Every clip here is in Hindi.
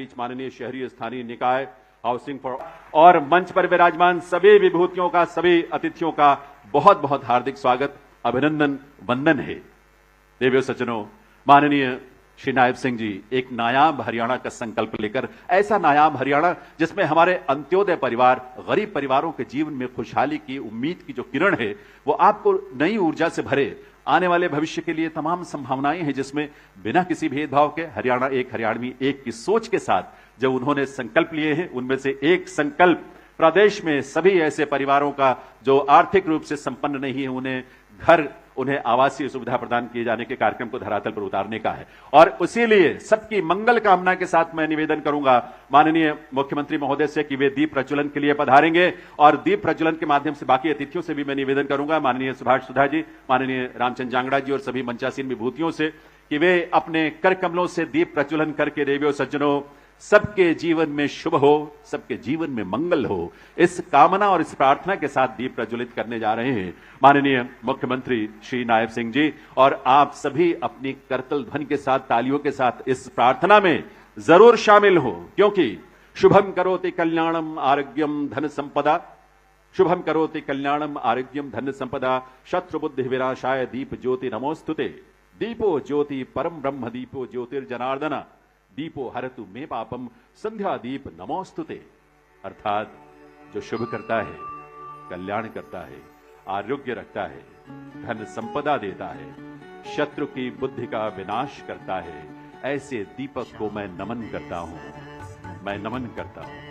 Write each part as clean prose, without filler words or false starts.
बीच माननीय शहरी स्थानीय निकाय हाउसिंग फॉर और मंच पर विराजमान सभी विभूतियों का, सभी अतिथियों का बहुत बहुत हार्दिक स्वागत, अभिनंदन, वंदन है। देवियों सज्जनों, माननीय श्री नायब सिंह जी एक नायाब हरियाणा का संकल्प लेकर, ऐसा नायाब हरियाणा जिसमें हमारे अंत्योदय परिवार, गरीब परिवारों के जीवन में खुशहाली की, उम्मीद की जो किरण है वो आपको नई ऊर्जा से भरे, आने वाले भविष्य के लिए तमाम संभावनाएं हैं, जिसमें बिना किसी भेदभाव के हरियाणा एक, हरियाणवी एक की सोच के साथ जो उन्होंने संकल्प लिए हैं, उनमें से एक संकल्प प्रदेश में सभी ऐसे परिवारों का जो आर्थिक रूप से संपन्न नहीं है, उन्हें आवासीय सुविधा प्रदान किए जाने के कार्यक्रम को धरातल पर उतारने का है। और इसीलिए सबकी मंगल कामना के साथ मैं निवेदन करूंगा माननीय मुख्यमंत्री महोदय से कि वे दीप प्रज्वलन के लिए पधारेंगे, और दीप प्रज्वलन के माध्यम से बाकी अतिथियों से भी मैं निवेदन करूंगा, माननीय सुभाष सुधा जी, माननीय रामचंद्र जांगड़ा जी और सभी मंचासीन विभूतियों से, कि वे अपने कर कमलों से दीप प्रज्वलन करके देवियों सज्जनों सबके जीवन में शुभ हो, सबके जीवन में मंगल हो, इस कामना और इस प्रार्थना के साथ दीप प्रज्वलित करने जा रहे हैं माननीय मुख्यमंत्री श्री नायब सिंह जी। और आप सभी अपनी करतल ध्वनि के साथ, तालियों के साथ इस प्रार्थना में जरूर शामिल हो, क्योंकि शुभम करोति कल्याणम आरोग्यम धन संपदा, शुभम करोति कल्याणम आरोग्यम धन संपदा, शत्रु बुद्धि विनाशाय दीप ज्योति नमोस्तुते, दीपो ज्योति परम ब्रह्म दीपो ज्योतिर्जनार्दन, दीपो हरतु मे पापम संध्या दीप नमोस्तुते। अर्थात जो शुभ करता है, कल्याण करता है, आरोग्य रखता है, धन संपदा देता है, शत्रु की बुद्धि का विनाश करता है, ऐसे दीपक को मैं नमन करता हूं, मैं नमन करता हूं।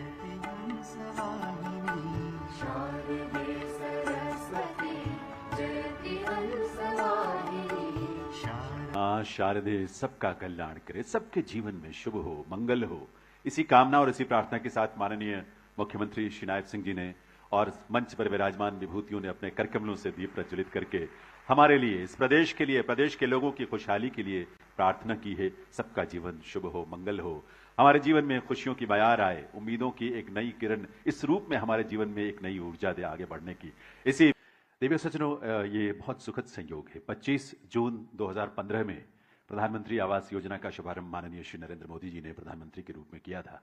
शारदे सबका कल्याण करे, सबके जीवन में शुभ हो, मंगल हो, इसी कामना और इसी प्रार्थना के साथ माननीय मुख्यमंत्री श्री नायब सिंह जी ने और मंच पर विराजमान विभूतियों ने अपने करकमलों से दीप प्रज्वलित करके हमारे लिए, इस प्रदेश के लिए, प्रदेश के लोगों की खुशहाली के लिए प्रार्थना की है। सबका जीवन शुभ हो, मंगल हो, हमारे जीवन में खुशियों की बयार आए, उम्मीदों की एक नई किरण इस रूप में हमारे जीवन में एक नई ऊर्जा दे आगे बढ़ने की। इसी देवियों सज्जनों, ये बहुत सुखद संयोग है। 25 जून 2015 में प्रधानमंत्री आवास योजना का शुभारंभ माननीय श्री नरेंद्र मोदी जी ने प्रधानमंत्री के रूप में किया था,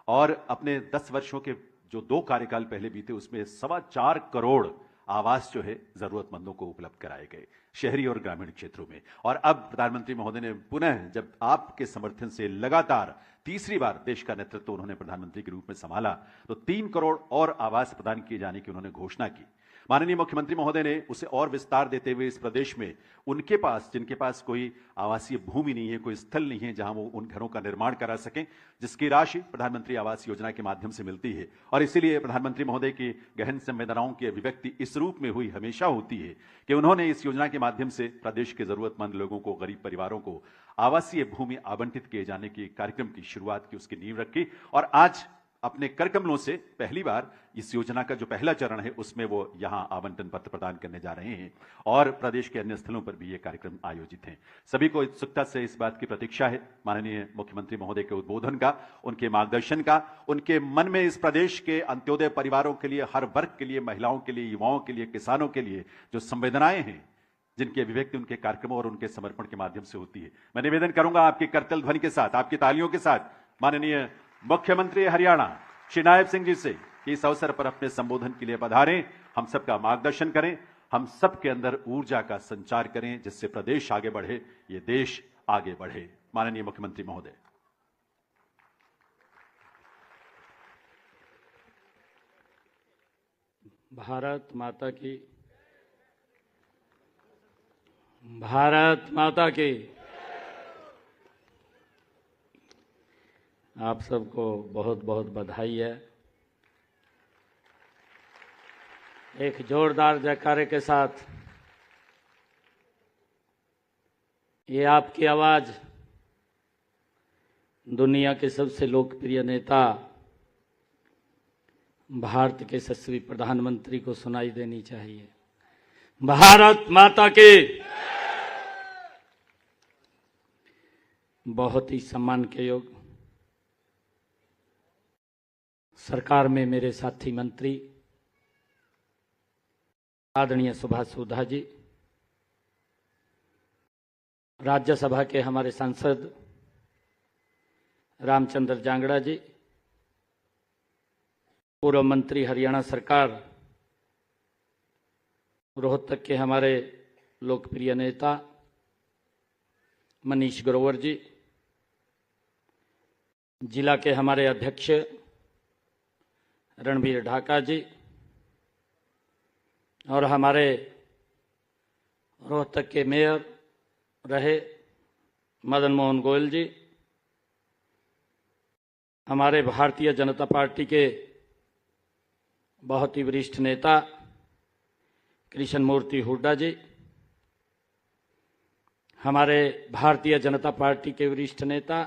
और अपने 10 वर्षों के जो 2 कार्यकाल पहले बीते उसमें 4.25 करोड़ आवास जो है जरूरतमंदों को उपलब्ध कराए गए शहरी और ग्रामीण क्षेत्रों में। और अब प्रधानमंत्री महोदय ने पुनः, जब आपके समर्थन से लगातार तीसरी बार देश का नेतृत्व उन्होंने प्रधानमंत्री के रूप में संभाला, तो 3 करोड़ और आवास प्रदान किए जाने की उन्होंने घोषणा की। माननीय मुख्यमंत्री महोदय ने उसे और विस्तार देते हुए इस प्रदेश में उनके पास, जिनके पास कोई आवासीय भूमि नहीं है, कोई स्थल नहीं है जहां वो उन घरों का निर्माण करा सकें, जिसकी राशि प्रधानमंत्री आवास योजना के माध्यम से मिलती है। और इसीलिए प्रधानमंत्री महोदय की गहन संवेदनाओं की अभिव्यक्ति इस रूप में हुई हमेशा होती है कि उन्होंने इस योजना के माध्यम से प्रदेश के जरूरतमंद लोगों को, गरीब परिवारों को आवासीय भूमि आवंटित किए जाने की कार्यक्रम की शुरुआत की, उसकी नींव रखी। और आज अपने करकमलों से पहली बार इस योजना का जो पहला चरण है उसमें वो यहां आवंटन पत्र प्रदान करने जा रहे हैं, और प्रदेश के अन्य स्थलों पर भी ये कार्यक्रम आयोजित हैं। सभी को उत्सुकता से इस बात की प्रतीक्षा है माननीय मुख्यमंत्री महोदय के उद्बोधन का, उनके मार्गदर्शन का, उनके मन में इस प्रदेश के अंत्योदय परिवारों के लिए, हर वर्ग के लिए, महिलाओं के लिए, युवाओं के लिए, किसानों के लिए जो संवेदनाएं हैं, जिनकी अभिव्यक्ति उनके कार्यक्रमों और उनके समर्पण के माध्यम से होती है। मैं निवेदन करूंगा आपकी करतल ध्वनि के साथ, आपकी तालियों के साथ माननीय मुख्यमंत्री हरियाणा श्री नायब सिंह जी से कि इस अवसर पर अपने संबोधन के लिए पधारें, हम सबका मार्गदर्शन करें, हम सबके अंदर ऊर्जा का संचार करें, जिससे प्रदेश आगे बढ़े, ये देश आगे बढ़े। माननीय मुख्यमंत्री महोदय। भारत माता की, भारत माता की। आप सबको बहुत बहुत बधाई है। एक जोरदार जयकारे के साथ ये आपकी आवाज दुनिया के सबसे लोकप्रिय नेता, भारत के यशस्वी प्रधानमंत्री को सुनाई देनी चाहिए। भारत माता की। बहुत ही सम्मान के योग सरकार में मेरे साथी मंत्री आदरणीय सुभाष सुधा जी, राज्यसभा के हमारे सांसद रामचंद्र जांगड़ा जी, पूर्व मंत्री हरियाणा सरकार, रोहतक के हमारे लोकप्रिय नेता मनीष ग्रोवर जी, जिला के हमारे अध्यक्ष रणबीर ढाका जी और हमारे रोहतक के मेयर रहे मदन मोहन गोयल जी, हमारे भारतीय जनता पार्टी के बहुत ही वरिष्ठ नेता कृष्ण मूर्ति हुड्डा जी, हमारे भारतीय जनता पार्टी के वरिष्ठ नेता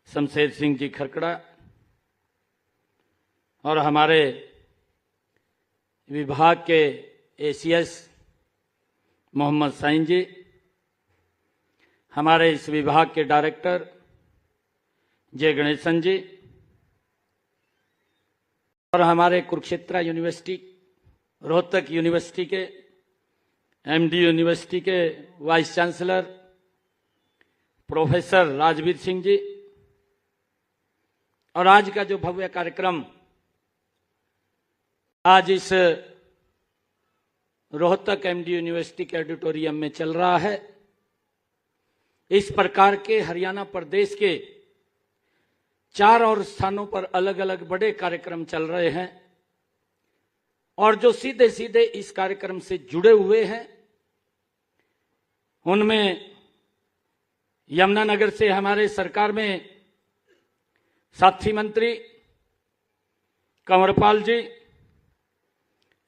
शमशेर सिंह जी खरकड़ा और हमारे विभाग के एसीएस मोहम्मद साइन जी, हमारे इस विभाग के डायरेक्टर जय गणेशन जी और हमारे कुरुक्षेत्र यूनिवर्सिटी, रोहतक यूनिवर्सिटी के एमडी यूनिवर्सिटी के vice chancellor professor Rajvir Singh ji, और आज का जो भव्य कार्यक्रम आज इस रोहतक एमडी यूनिवर्सिटी के ऑडिटोरियम में चल रहा है, इस प्रकार के हरियाणा प्रदेश के 4 और स्थानों पर अलग अलग बड़े कार्यक्रम चल रहे हैं और जो सीधे सीधे इस कार्यक्रम से जुड़े हुए हैं उनमें यमुनानगर से हमारे सरकार में साथी मंत्री कंवरपाल जी,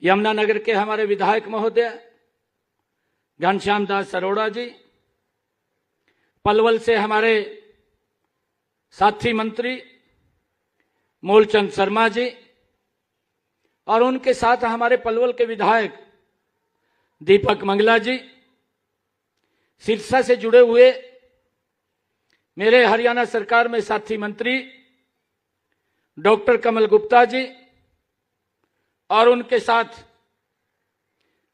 यमुनानगर के हमारे विधायक महोदय घनश्याम दास अरोड़ा जी, पलवल से हमारे साथी मंत्री मूलचंद शर्मा जी और उनके साथ हमारे पलवल के विधायक दीपक मंगला जी, सिरसा से जुड़े हुए मेरे हरियाणा सरकार में साथी मंत्री डॉक्टर कमल गुप्ता जी और उनके साथ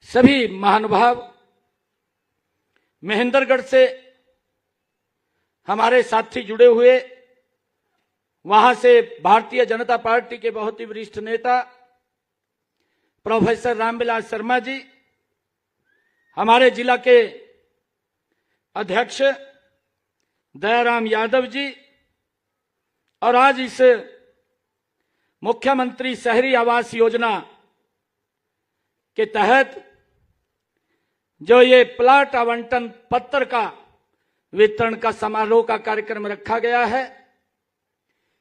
सभी महानुभाव, महेंद्रगढ़ से हमारे साथी जुड़े हुए, वहां से भारतीय जनता पार्टी के बहुत ही वरिष्ठ नेता प्रोफेसर रामविलास शर्मा जी, हमारे जिला के अध्यक्ष दयाराम यादव जी और आज इस मुख्यमंत्री शहरी आवास योजना के तहत जो ये प्लाट आवंटन पत्र का वितरण का समारोह का कार्यक्रम रखा गया है,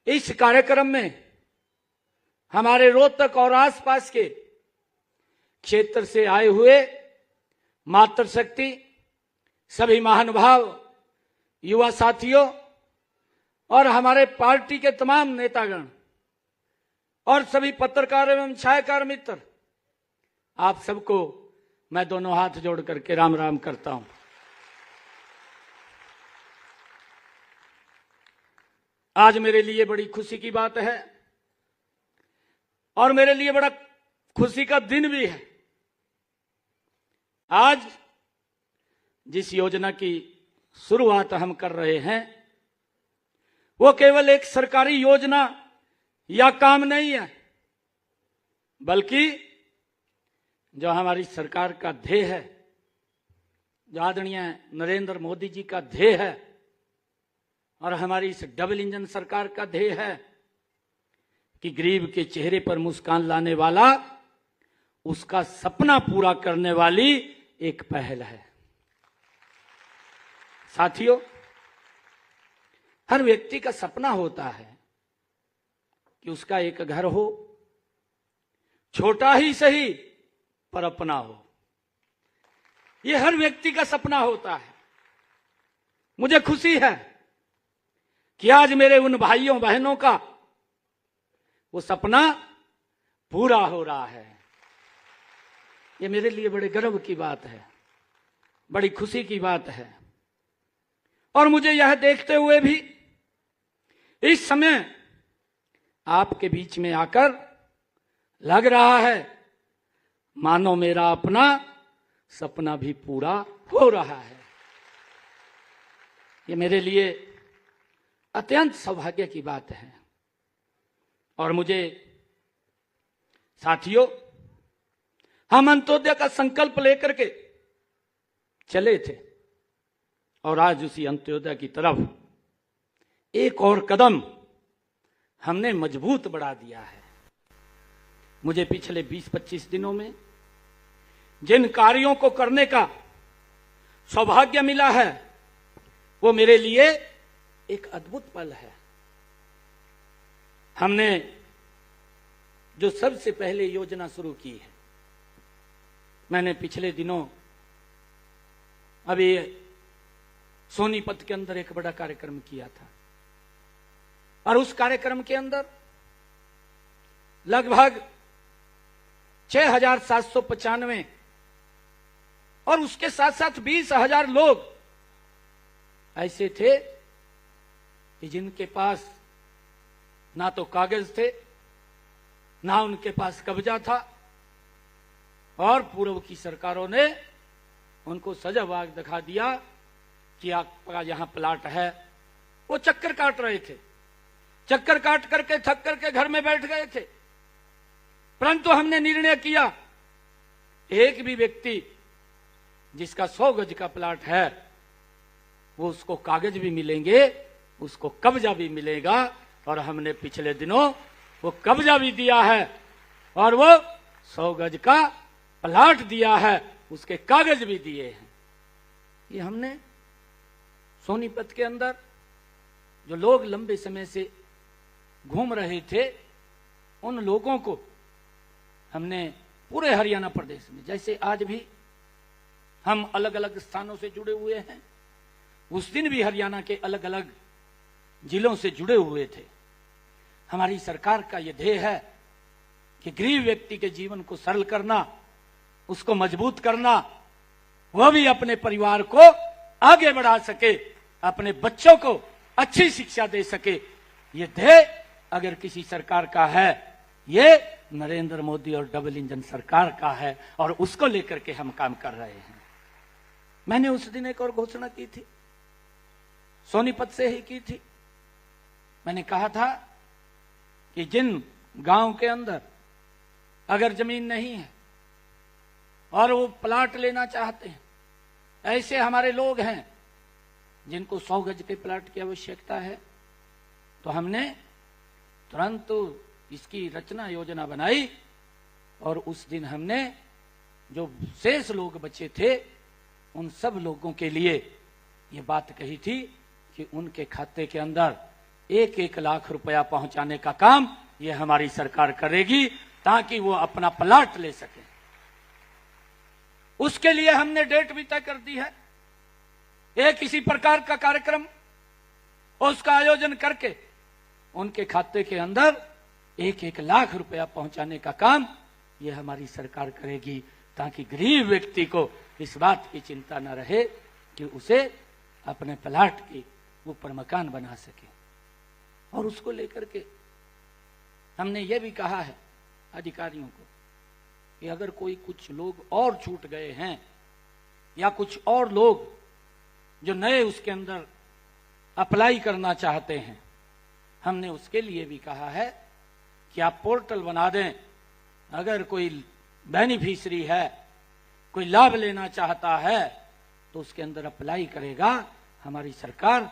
इस कार्यक्रम में हमारे रोहतक और आसपास के क्षेत्र से आए हुए मातृशक्ति, सभी महानुभाव, युवा साथियों और हमारे पार्टी के तमाम नेतागण और सभी पत्रकार एवं छायाकार मित्र, आप सबको मैं दोनों हाथ जोड़ करके राम राम करता हूं। आज मेरे लिए बड़ी खुशी की बात है और मेरे लिए बड़ा खुशी का दिन भी है। आज जिस योजना की शुरुआत हम कर रहे हैं वो केवल एक सरकारी योजना या काम नहीं है, बल्कि जो हमारी सरकार का ध्येय है, जो आदरणीय नरेंद्र मोदी जी का ध्येय है और हमारी इस डबल इंजन सरकार का ध्येय है कि गरीब के चेहरे पर मुस्कान लाने वाला, उसका सपना पूरा करने वाली एक पहल है। साथियों, हर व्यक्ति का सपना होता है कि उसका एक घर हो, छोटा ही सही पर अपना हो। यह हर व्यक्ति का सपना होता है। मुझे खुशी है कि आज मेरे उन भाइयों बहनों का वो सपना पूरा हो रहा है। ये मेरे लिए बड़े गर्व की बात है, बड़ी खुशी की बात है। और मुझे यह देखते हुए भी इस समय आपके बीच में आकर लग रहा है मानो मेरा अपना सपना भी पूरा हो रहा है। ये मेरे लिए अत्यंत सौभाग्य की बात है। और मुझे साथियों, हम अंत्योदय का संकल्प लेकर के चले थे और आज उसी अंत्योदय की तरफ एक और कदम हमने मजबूत बढ़ा दिया है। मुझे पिछले 20-25 दिनों में जिन कार्यों को करने का सौभाग्य मिला है वो मेरे लिए एक अद्भुत पल है। हमने जो सबसे पहले योजना शुरू की है, मैंने पिछले दिनों अभी सोनीपत के अंदर एक बड़ा कार्यक्रम किया था और उस कार्यक्रम के अंदर लगभग 6,795 और उसके साथ साथ 20,000 लोग ऐसे थे कि जिनके पास ना तो कागज थे, ना उनके पास कब्जा था और पूर्व की सरकारों ने उनको सजावाग दिखा दिया कि आपका यहां प्लाट है। वो चक्कर काट रहे थे, चक्कर काट करके थक करके घर में बैठ गए थे। परंतु हमने निर्णय किया, एक भी व्यक्ति जिसका 100 गज का प्लाट है वो उसको कागज भी मिलेंगे, उसको कब्जा भी मिलेगा। और हमने पिछले दिनों वो कब्जा भी दिया है और वो 100 गज का प्लाट दिया है, उसके कागज भी दिए हैं। ये हमने सोनीपत के अंदर जो लोग लंबे समय से घूम रहे थे उन लोगों को हमने पूरे हरियाणा प्रदेश में, जैसे आज भी हम अलग अलग स्थानों से जुड़े हुए हैं, उस दिन भी हरियाणा के अलग अलग जिलों से जुड़े हुए थे। हमारी सरकार का यह ध्येय है कि गरीब व्यक्ति के जीवन को सरल करना, उसको मजबूत करना, वह भी अपने परिवार को आगे बढ़ा सके, अपने बच्चों को अच्छी शिक्षा दे सके। यह ध्येय अगर किसी सरकार का है, ये नरेंद्र मोदी और डबल इंजन सरकार का है और उसको लेकर के हम काम कर रहे हैं। मैंने उस दिन एक और घोषणा की थी, सोनीपत से ही की थी। मैंने कहा था कि जिन गांव के अंदर अगर जमीन नहीं है और वो प्लाट लेना चाहते हैं, ऐसे हमारे लोग हैं जिनको 100 गज के प्लाट की आवश्यकता है, तो हमने तुरंत इसकी रचना योजना बनाई और उस दिन हमने जो शेष लोग बचे थे उन सब लोगों के लिए ये बात कही थी कि उनके खाते के अंदर 1-1 लाख रुपया पहुंचाने का काम ये हमारी सरकार करेगी ताकि वो अपना प्लाट ले सके। उसके लिए हमने डेट भी तय कर दी है। एक किसी प्रकार का कार्यक्रम उसका आयोजन करके उनके खाते के अंदर 1-1 लाख रुपया पहुंचाने का काम यह हमारी सरकार करेगी ताकि गरीब व्यक्ति को इस बात की चिंता न रहे कि उसे अपने प्लाट के ऊपर मकान बना सके। और उसको लेकर के हमने ये भी कहा है अधिकारियों को कि अगर कोई कुछ लोग और छूट गए हैं या कुछ और लोग जो नए उसके अंदर अप्लाई करना चाहते हैं, हमने उसके लिए भी कहा है कि आप पोर्टल बना दें। अगर कोई बेनिफिशियरी है, कोई लाभ लेना चाहता है तो उसके अंदर अप्लाई करेगा, हमारी सरकार